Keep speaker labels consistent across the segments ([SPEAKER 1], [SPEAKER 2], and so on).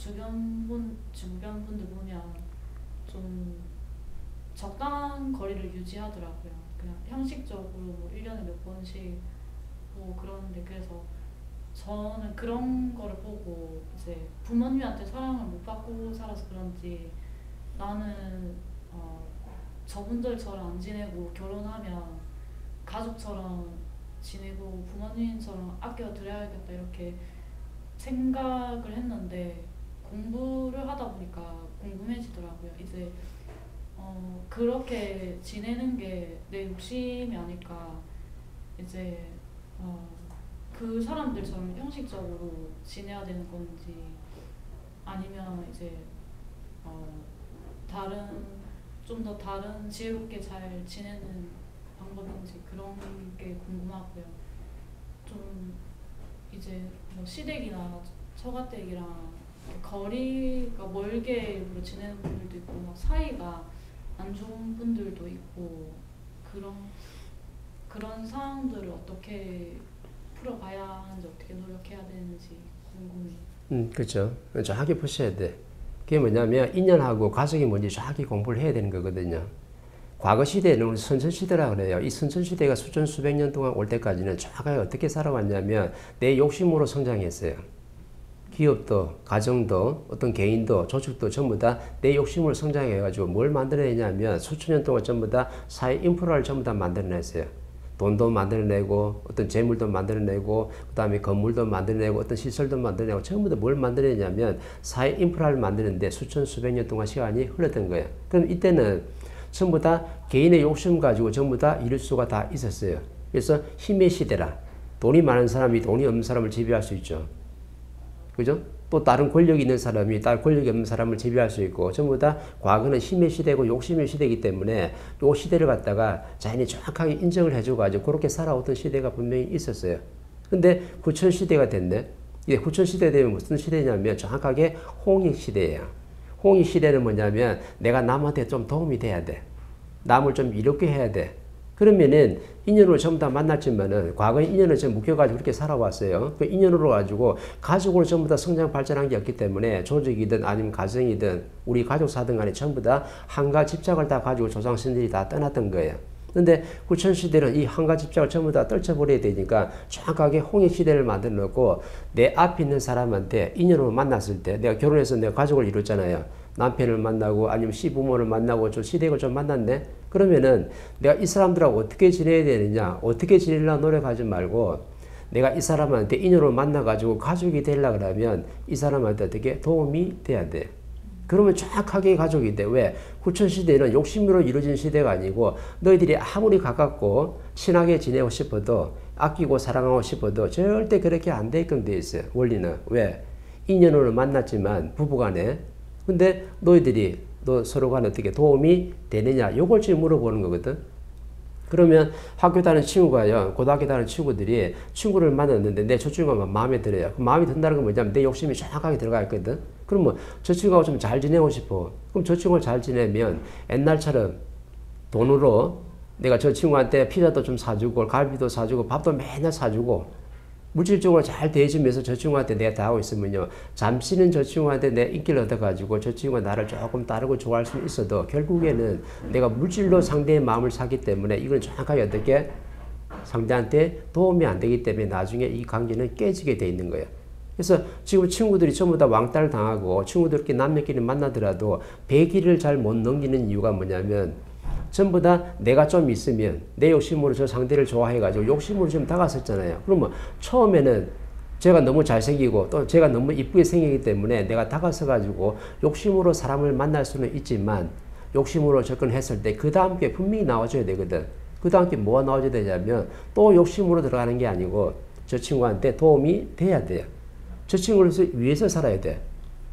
[SPEAKER 1] 주변 분들 보면 좀 적당한 거리를 유지하더라고요. 그냥 형식적으로 뭐 1년에 몇 번씩 뭐 그러는데, 그래서 저는 그런 거를 보고 이제 부모님한테 사랑을 못 받고 살아서 그런지 나는 저분들처럼 안 지내고 결혼하면 가족처럼 지내고 부모님처럼 아껴드려야겠다 이렇게 생각을 했는데, 공부를 하다 보니까 궁금해지더라고요. 이제 그렇게 지내는 게 내 욕심이 아닐까. 이제 그 사람들처럼 형식적으로 지내야 되는 건지, 아니면 이제 다른 좀 더 다른 지혜롭게 잘 지내는 방법인지, 그런 게 궁금하고요. 좀 이제 뭐 시댁이나 처가댁이랑 거리가 멀게 일부러 지내는 분들도 있고, 막 사이가 안 좋은 분들도 있고, 그런 상황들을 어떻게 풀어가야 하는지, 어떻게 노력해야 되는지 궁금해요.
[SPEAKER 2] 그렇죠. 정확히 보셔야 돼. 그게 뭐냐면 인연하고 가족이 뭔지 정확히 공부를 해야 되는 거거든요. 과거 시대는 선천시대라고 그래요. 이 선천시대가 수천 수백 년 동안 올 때까지는 정확하게 어떻게 살아왔냐면 내 욕심으로 성장했어요. 기업도, 가정도, 어떤 개인도, 조직도 전부 다 내 욕심으로 성장해가지고 뭘 만들어내냐면 수천 년 동안 전부 다 사회 인프라를 전부 다 만들어냈어요. 돈도 만들어내고, 어떤 재물도 만들어내고, 그 다음에 건물도 만들어내고, 어떤 시설도 만들어내고, 전부 다 뭘 만들어내냐면 사회 인프라를 만드는데 수천 수백 년 동안 시간이 흘렀던 거예요. 그럼 이때는 전부 다 개인의 욕심 가지고 전부 다 이룰 수가 다 있었어요. 그래서 힘의 시대라. 돈이 많은 사람이 돈이 없는 사람을 지배할 수 있죠. 그죠? 또 다른 권력이 있는 사람이 다른 권력이 없는 사람을 지배할 수 있고, 전부 다 과거는 힘의 시대고 욕심의 시대이기 때문에 이 시대를 갖다가 자연이 정확하게 인정을 해줘가지고 그렇게 살아오던 시대가 분명히 있었어요. 근데 후천 시대가 됐네. 이제 후천 시대 되면 무슨 시대냐면 정확하게 홍익 시대예요. 홍익 시대는 뭐냐면 내가 남한테 좀 도움이 돼야 돼. 남을 좀 이롭게 해야 돼. 그러면은 인연으로 전부 다 만났지만은 과거에 인연을 좀 묶여가지고 그렇게 살아왔어요. 그 인연으로 가지고 가족으로 전부 다 성장 발전한 게 없기 때문에 조직이든 아니면 가정이든 우리 가족사든 간에 전부 다 한가 집착을 다 가지고 조상신들이 다 떠났던 거예요. 근데 후천시대는 이 한가 집착을 전부 다 떨쳐버려야 되니까 정확하게 홍익시대를 만들어 놓고 내 앞에 있는 사람한테 인연으로 만났을 때, 내가 결혼해서 내가 가족을 이뤘잖아요. 남편을 만나고 아니면 시부모를 만나고 좀 시댁을 좀 만났네? 그러면은 내가 이 사람들하고 어떻게 지내야 되느냐, 어떻게 지내려고 노력하지 말고 내가 이 사람한테 인연으로 만나가지고 가족이 되려고 그러면 이 사람한테 어떻게 도움이 돼야 돼. 그러면 정확하게 가족이 돼. 왜? 후천시대는 욕심으로 이루어진 시대가 아니고 너희들이 아무리 가깝고 친하게 지내고 싶어도 아끼고 사랑하고 싶어도 절대 그렇게 안 되게끔 돼 있어요. 원리는. 왜? 인연으로 만났지만 부부간에. 근데 너희들이 너 서로 간에 어떻게 도움이 되느냐, 요걸 지금 물어보는 거거든. 그러면 학교 다니는 친구가요, 고등학교 다니는 친구들이 친구를 만났는데 내 저 친구가 마음에 들어요. 마음에 든다는 건 뭐냐면 내 욕심이 정확하게 들어가 있거든. 그러면 저 친구하고 좀 잘 지내고 싶어. 그럼 저 친구를 잘 지내면 옛날처럼 돈으로 내가 저 친구한테 피자도 좀 사주고 갈비도 사주고 밥도 맨날 사주고 물질적으로 잘 대해주면서 저 친구한테 내가 다 하고 있으면요, 잠시는 저 친구한테 내 인기를 얻어가지고 저 친구가 나를 조금 따르고 좋아할 수는 있어도 결국에는 내가 물질로 상대의 마음을 사기 때문에 이건 정확하게 어떻게 상대한테 도움이 안 되기 때문에 나중에 이 관계는 깨지게 돼 있는 거예요. 그래서 지금 친구들이 전부 다 왕따를 당하고 친구들끼리 남녀끼리 만나더라도 배기를 잘 못 넘기는 이유가 뭐냐면 전부 다 내가 좀 있으면 내 욕심으로 저 상대를 좋아해가지고 욕심으로 좀 다가섰잖아요. 그러면 처음에는 제가 너무 잘생기고 또 제가 너무 이쁘게 생기기 때문에 내가 다가서가지고 욕심으로 사람을 만날 수는 있지만 욕심으로 접근했을 때 그 다음 게 분명히 나와줘야 되거든. 그 다음 게 뭐가 나와줘야 되냐면 또 욕심으로 들어가는 게 아니고 저 친구한테 도움이 돼야 돼요. 저 친구를 위해서 살아야 돼.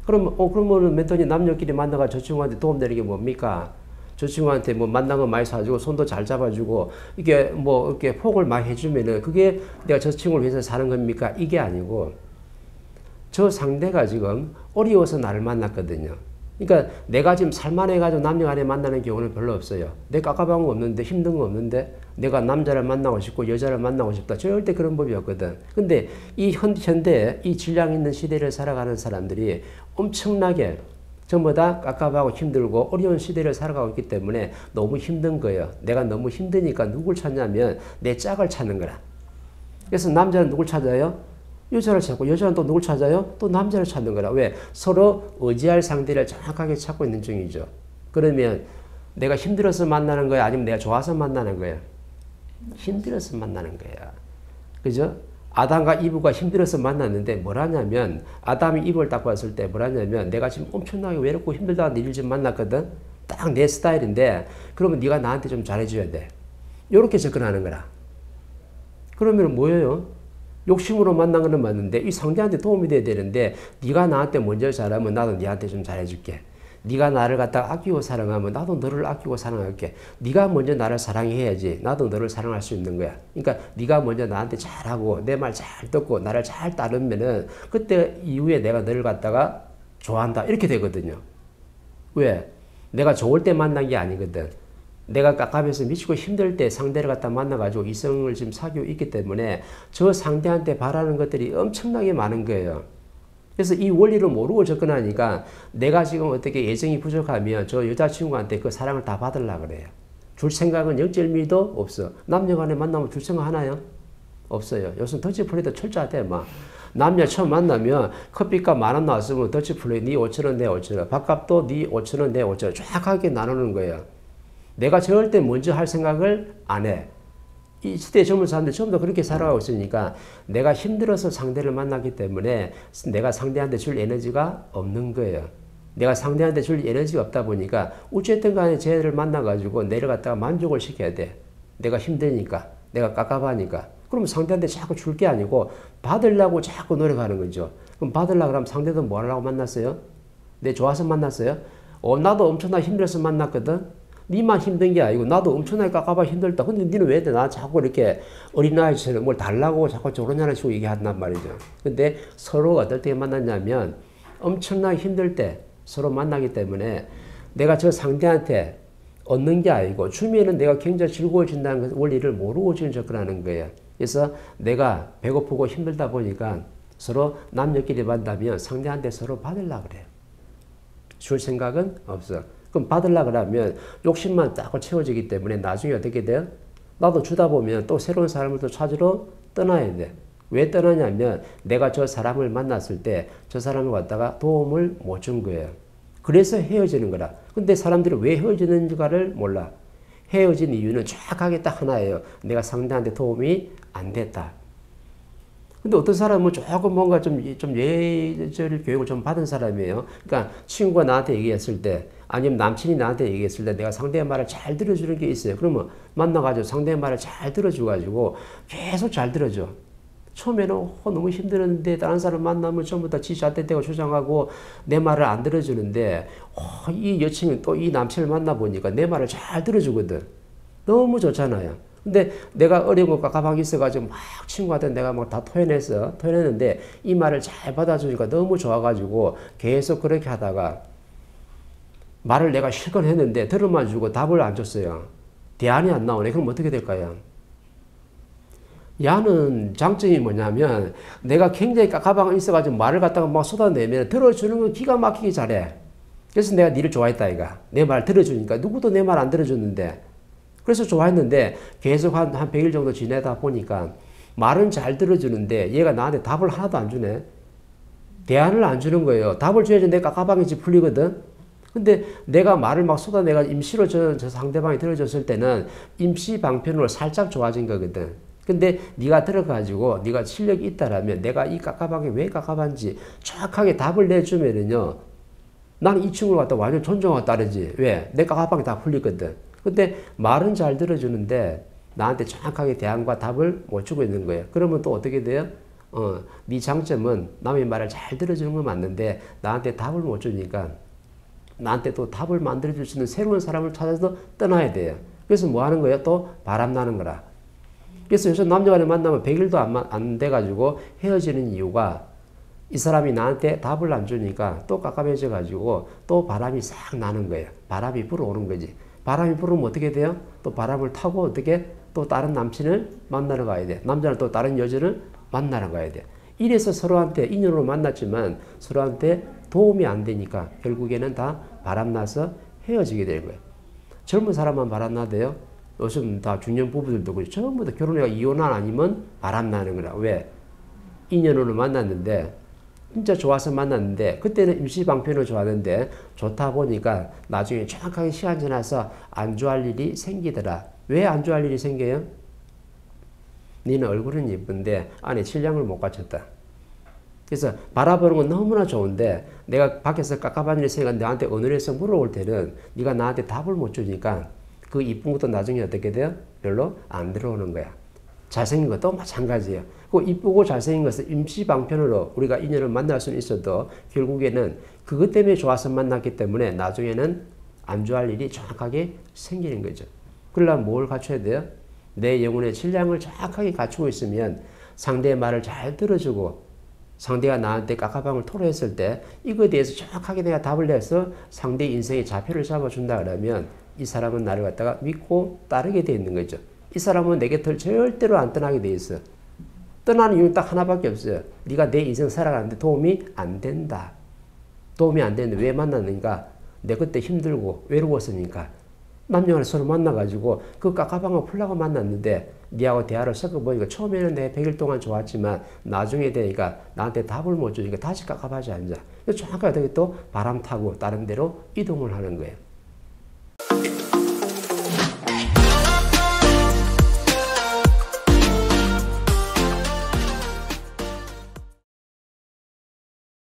[SPEAKER 2] 그러면 멘토니 남녀끼리 만나가 저 친구한테 도움되는 게 뭡니까? 저 친구한테 뭐 만난 거 많이 사주고 손도 잘 잡아주고 이게 뭐 이렇게 폭을 많이 해주면은 그게 내가 저 친구를 위해서 사는 겁니까? 이게 아니고 저 상대가 지금 어려워서 나를 만났거든요. 그러니까 내가 지금 살만해가지고 남녀 간에 만나는 경우는 별로 없어요. 내가 깝깝한 거 없는데 힘든 거 없는데 내가 남자를 만나고 싶고 여자를 만나고 싶다. 절대 그런 법이 없거든. 근데 이 현대 이 질량 있는 시대를 살아가는 사람들이 엄청나게 전부 다 깝깝하고 힘들고 어려운 시대를 살아가고 있기 때문에 너무 힘든 거예요. 내가 너무 힘드니까 누굴 찾냐면 내 짝을 찾는 거라. 그래서 남자는 누굴 찾아요? 여자를 찾고, 여자는 또 누굴 찾아요? 또 남자를 찾는 거라. 왜? 서로 의지할 상대를 정확하게 찾고 있는 중이죠. 그러면 내가 힘들어서 만나는 거야? 아니면 내가 좋아서 만나는 거야? 힘들어서 만나는 거야. 그죠? 아담과 이브가 힘들어서 만났는데 뭐라냐면, 아담이 이브를 딱 봤을 때 뭐라냐면, 내가 지금 엄청나게 외롭고 힘들다가 니를 지금 만났거든? 딱 내 스타일인데, 그러면 네가 나한테 좀 잘해줘야 돼. 이렇게 접근하는 거라. 그러면 뭐예요? 욕심으로 만난 거는 맞는데 이 상대한테 도움이 돼야 되는데, 네가 나한테 먼저 잘하면 나도 네한테 좀 잘해줄게. 네가 나를 갖다가 아끼고 사랑하면 나도 너를 아끼고 사랑할게. 네가 먼저 나를 사랑해야지 나도 너를 사랑할 수 있는 거야. 그러니까 네가 먼저 나한테 잘하고 내 말 잘 듣고 나를 잘 따르면은 그때 이후에 내가 너를 갖다가 좋아한다 이렇게 되거든요. 왜? 내가 좋을 때 만난 게 아니거든. 내가 깝깝해서 미치고 힘들 때 상대를 갖다 만나가지고 이성을 지금 사귀고 있기 때문에 저 상대한테 바라는 것들이 엄청나게 많은 거예요. 그래서 이 원리를 모르고 접근하니까 내가 지금 어떻게 애정이 부족하면 저 여자친구한테 그 사랑을 다 받으려고 그래요. 줄 생각은 0.1도 없어. 남녀 간에 만나면 줄 생각 하나요? 없어요. 요즘 더치플레이도 철저하대. 막 남녀 처음 만나면 커피값 10,000원 나왔으면 더치플레이 네 5,000원 내 5,000원 밥값도 네 5,000원 내 5,000원 정확하게 나누는 거예요. 내가 절대 먼저 할 생각을 안 해. 이 시대의 젊은 사람들 전부 다 그렇게 살아가고 있으니까 내가 힘들어서 상대를 만나기 때문에 내가 상대한테 줄 에너지가 없는 거예요. 내가 상대한테 줄 에너지가 없다 보니까 어쨌든 간에 쟤를 만나가지고 내를 갖다가 만족을 시켜야 돼. 내가 힘드니까. 내가 깝깝하니까. 그러면 상대한테 자꾸 줄 게 아니고 받으려고 자꾸 노력하는 거죠. 그럼 받으려고 하면 상대도 뭐 하려고 만났어요? 내 좋아서 만났어요? 나도 엄청나 힘들어서 만났거든? 니만 힘든 게 아니고 나도 엄청나게 깝깝하고 힘들다. 근데 니는 왜 나 자꾸 이렇게 어린아이처럼 뭘 달라고 자꾸 저러냐는 식으로 얘기한단 말이죠. 근데 서로 어떨 때 만났냐면 엄청나게 힘들 때 서로 만나기 때문에 내가 저 상대한테 얻는 게 아니고 주면은 내가 굉장히 즐거워진다는 원리를 모르고 지금 접근하는 거예요. 그래서 내가 배고프고 힘들다 보니까 서로 남녀끼리 만나면 상대한테 서로 받으려고 그래요. 줄 생각은 없어. 그럼 받으려고 하면 욕심만 딱 채워지기 때문에 나중에 어떻게 돼요? 나도 주다 보면 또 새로운 사람을 또 찾으러 떠나야 돼. 왜 떠나냐면 내가 저 사람을 만났을 때 저 사람을 갖다가 도움을 못 준 거예요. 그래서 헤어지는 거라. 근데 사람들이 왜 헤어지는지를 몰라. 헤어진 이유는 정확하게 딱 하나예요. 내가 상대한테 도움이 안 됐다. 근데 어떤 사람은 조금 뭔가 좀 예절 교육을 좀 받은 사람이에요. 그러니까 친구가 나한테 얘기했을 때, 아니면 남친이 나한테 얘기했을 때 내가 상대의 말을 잘 들어주는 게 있어요. 그러면 만나가지고 상대의 말을 잘 들어줘가지고 계속 잘 들어줘. 처음에는 너무 힘들었는데 다른 사람 만나면 전부 다 지 잣대대고 주장하고 내 말을 안 들어주는데 이 여친이 또 이 남친을 만나보니까 내 말을 잘 들어주거든. 너무 좋잖아요. 근데 내가 어려운 거 깝깝하게 있어가지고 막 친구한테 내가 막 다 토해냈는데 이 말을 잘 받아주니까 너무 좋아가지고 계속 그렇게 하다가 말을 내가 실컷 했는데 들어만 주고 답을 안 줬어요. 대안이 안 나오네. 그럼 어떻게 될까요? 야는 장점이 뭐냐면 내가 굉장히 깝깝하게 있어가지고 말을 갖다가 막 쏟아내면 들어주는 건 기가 막히게 잘해. 그래서 내가 니를 좋아했다 이가. 내 말 들어주니까 누구도 내 말 안 들어줬는데 그래서 좋아했는데 계속 한 100일 정도 지내다 보니까 말은 잘 들어주는데 얘가 나한테 답을 하나도 안 주네. 대안을 안 주는 거예요. 답을 줘야지 내가 깝깝하게 풀리거든. 근데 내가 말을 막 쏟아내가 임시로 저 상대방이 들어줬을 때는 임시 방편으로 살짝 좋아진 거거든. 근데 네가 들어가지고 네가 실력이 있다라면 내가 이 깝깝하게 왜 깝깝한지 정확하게 답을 내주면은요. 나는 이 친구를 갖다 완전 존중하고 따르지. 왜? 내 깝깝하게 다 풀리거든. 근데 말은 잘 들어주는데 나한테 정확하게 대안과 답을 못 주고 있는 거예요. 그러면 또 어떻게 돼요? 네 장점은 남의 말을 잘 들어주는 건 맞는데 나한테 답을 못 주니까 나한테 또 답을 만들어줄 수 있는 새로운 사람을 찾아서 떠나야 돼요. 그래서 뭐 하는 거예요? 또 바람나는 거라. 그래서 요즘 남녀간에 만나면 100일도 안 돼가지고 헤어지는 이유가 이 사람이 나한테 답을 안 주니까 또 깝깝해져가지고 또 바람이 싹 나는 거예요. 바람이 불어오는 거지. 바람이 불으면 어떻게 돼요? 또 바람을 타고 어떻게 또 다른 남친을 만나러 가야 돼. 남자는 또 다른 여자를 만나러 가야 돼. 이래서 서로한테 인연으로 만났지만 서로한테 도움이 안 되니까 결국에는 다 바람나서 헤어지게 되는 거예요. 젊은 사람만 바람나대요. 요즘 다 중년 부부들도 그렇죠. 전부 다 결혼해가 이혼한 아니면 바람나는 거라. 왜? 인연으로 만났는데 진짜 좋아서 만났는데 그때는 임시방편으로 좋았는데 좋다 보니까 나중에 정확하게 시간 지나서 안 좋아할 일이 생기더라. 왜 안 좋아할 일이 생겨요? 니는 얼굴은 예쁜데 안에 신랑을 못 갖췄다. 그래서 바라보는 건 너무나 좋은데 내가 밖에서 깝깝한 일이 생겼는데 나한테 어느에서 물어볼 때는 네가 나한테 답을 못 주니까 그 이쁜 것도 나중에 어떻게 돼요? 별로 안 들어오는 거야. 잘생긴 것도 마찬가지예요. 그 이쁘고 잘생긴 것을 임시방편으로 우리가 인연을 만날 수는 있어도 결국에는 그것 때문에 좋아서 만났기 때문에 나중에는 안 좋아할 일이 정확하게 생기는 거죠. 그러려면 뭘 갖춰야 돼요? 내 영혼의 질량을 정확하게 갖추고 있으면 상대의 말을 잘 들어주고 상대가 나한테 깝깝함을 토로했을 때 이거에 대해서 정확하게 내가 답을 내서 상대의 인생의 좌표를 잡아준다 그러면 이 사람은 나를 갖다가 믿고 따르게 돼 있는 거죠. 이 사람은 내 곁을 절대로 안 떠나게 돼 있어. 떠나는 이유는 딱 하나밖에 없어요. 네가 내 인생 살아가는데 도움이 안 된다. 도움이 안 되는데 왜 만났는가? 내 그때 힘들고 외로웠으니까. 남녀간에 서로 만나가지고 그 깝깝함을 풀려고 만났는데 니하고 대화를 섞어보니까 처음에는 내 100일 동안 좋았지만 나중에 되니까 나한테 답을 못 주니까 다시 깝깝하지 않자. 정확하게 어떻게 또 바람 타고 다른 데로 이동을 하는 거예요.